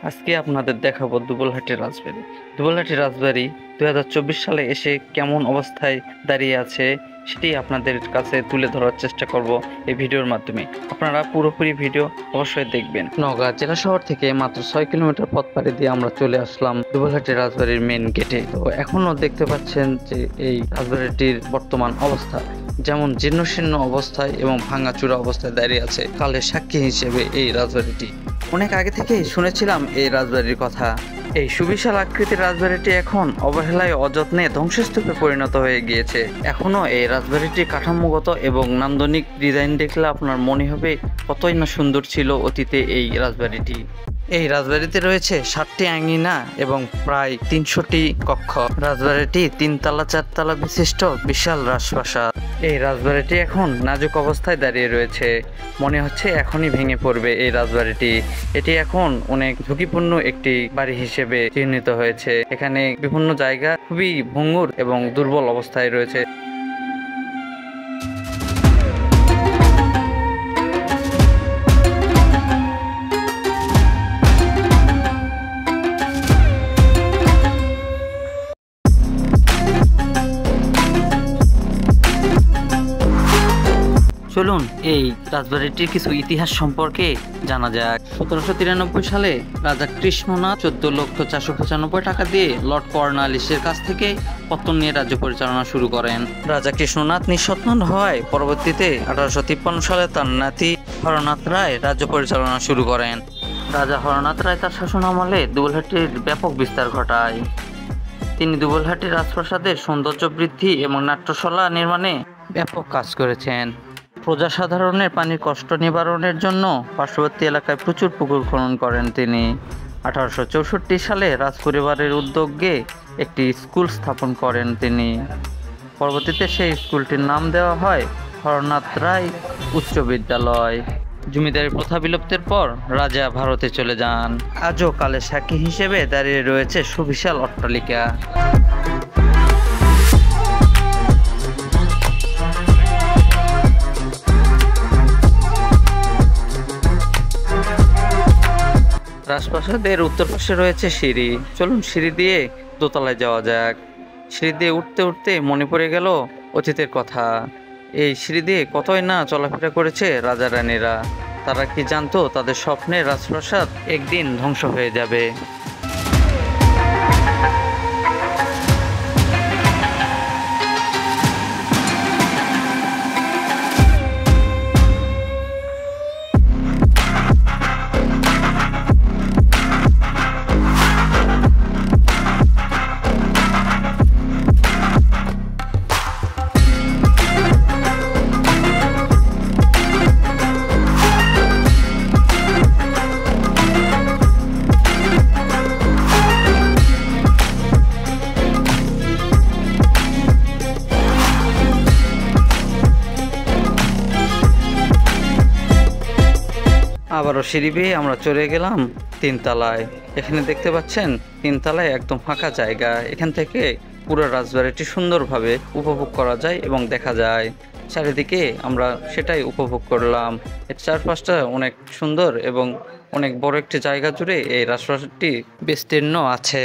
আজকে আপনাদের দেখাবো দুবলহাটি রাজবাড়ি। দুবলহাটি রাজবাড়ি 2024 সালে এসে কেমন অবস্থায় দাঁড়িয়ে আছে সেটি আপনাদের কাছে তুলে ধরার চেষ্টা করব এই ভিডিওর মাধ্যমে। আপনারা পুরোপুরি ভিডিও অবশ্যই দেখবেন। নওগাঁ জেলা শহর থেকে মাত্র 6 কিলোমিটার পথ পাড়ি দিয়ে আমরা চলে আসলাম দুবলহাটি রাজবাড়ির মেন গেটে। তো এখনো দেখতে পাচ্ছেন যে এই রাজবাড়িটির বর্তমান অবস্থা যেমন জীর্ণশীর্ণ অবস্থায় এবং ভাঙাচুরা অবস্থায় দাঁড়িয়ে আছে কালের সাক্ষী হিসেবে এই রাজবাড়িটি। অনেক আগে থেকেই শুনেছিলাম এই রাজবাড়ির কথা। এই সুবিশাল আকৃতির রাজবাড়িটি এখন অবহেলায় অযত্নে ধ্বংসস্তূপে পরিণত হয়ে গিয়েছে। এখনো এই রাজবাড়িটির কাঠামোগত এবং নান্দনিক ডিজাইন দেখলে আপনার মনে হবে কতই না সুন্দর ছিল অতীতে এই রাজবাড়িটি। এই রাজবাড়িতে রয়েছে 7টি আঙিনা এবং প্রায় 300টি কক্ষ। রাজবাড়িটি 3 তলা 4 তলা বিশিষ্ট বিশাল রাজপ্রাসাদ। এই রাজবাড়িটি এখন নাজুক অবস্থায় দাঁড়িয়ে রয়েছে, মনে হচ্ছে এখনই ভেঙে পড়বে এই রাজবাড়িটি। এটি এখন অনেক ঝুঁকিপূর্ণ একটি বাড়ি হিসেবে চিহ্নিত হয়েছে। এখানে বিভিন্ন জায়গা খুবই ভঙ্গুর এবং দুর্বল অবস্থায় রয়েছে। চলুন এই রাজবাড়িটির কিছু ইতিহাস সম্পর্কে জানা যাক। 1793 সালে রাজা কৃষ্ণনাথ 14,495 টাকা দিয়ে লর্ড কর্নওয়ালিসের কাছ থেকে পত্তন নিয়ে রাজ্য পরিচালনা শুরু করেন। রাজা কৃষ্ণনাথ নিঃসন্তান হওয়ায় পরবর্তীতে 1853 সালে তার নাতি হরনাথ রায় রাজ্য পরিচালনা শুরু করেন। রাজা হরনাথ রায় তার শাসন আমলে দুবলহাটির ব্যাপক বিস্তার ঘটায়। তিনি দুবলহাটির রাজপ্রাসাদের সৌন্দর্য বৃদ্ধি এবং নাট্যশালা নির্মাণে ব্যাপক কাজ করেছেন। প্রজাসাধারণের পানির কষ্ট নিবারণের জন্য পার্শ্ববর্তী এলাকায় প্রচুর পুকুর খনন করেন তিনি। 1864 সালে রাজপরিবারের উদ্যোগে একটি স্কুল স্থাপন করেন তিনি। পরবর্তীতে সেই স্কুলটির নাম দেওয়া হয় হরনাথ রায় উচ্চ বিদ্যালয়। জমিদারি প্রথা বিলুপ্তের পর রাজা ভারতে চলে যান। আজও কালের সাক্ষী হিসেবে দাঁড়িয়ে রয়েছে সুবিশাল অট্টালিকা। রাজপ্রাসাদের উত্তর পাশে রয়েছে সিঁড়ি। চলুন সিঁড়ি দিয়ে দোতলায় যাওয়া যাক। সিঁড়ি দিয়ে উঠতে উঠতে মনে পড়ে গেল অতীতের কথা। এই সিঁড়ি দিয়ে কতই না চলাফেরা করেছে রাজা রানীরা। তারা কি জানতো তাদের স্বপ্নের রাজপ্রাসাদ একদিন ধ্বংস হয়ে যাবে। আবারও সিঁড়ি বেয়ে আমরা চলে গেলাম 3 তলায়। এখানে দেখতে পাচ্ছেন 3 তলায় একদম ফাঁকা জায়গা। এখান থেকে পুরো রাজবাড়িটি সুন্দরভাবে উপভোগ করা যায় এবং দেখা যায়। চারিদিকে আমরা সেটাই উপভোগ করলাম। এর চারপাশটা অনেক সুন্দর এবং অনেক বড় একটি জায়গা জুড়ে এই রাজপ্রাসাদটি বিস্তীর্ণ আছে।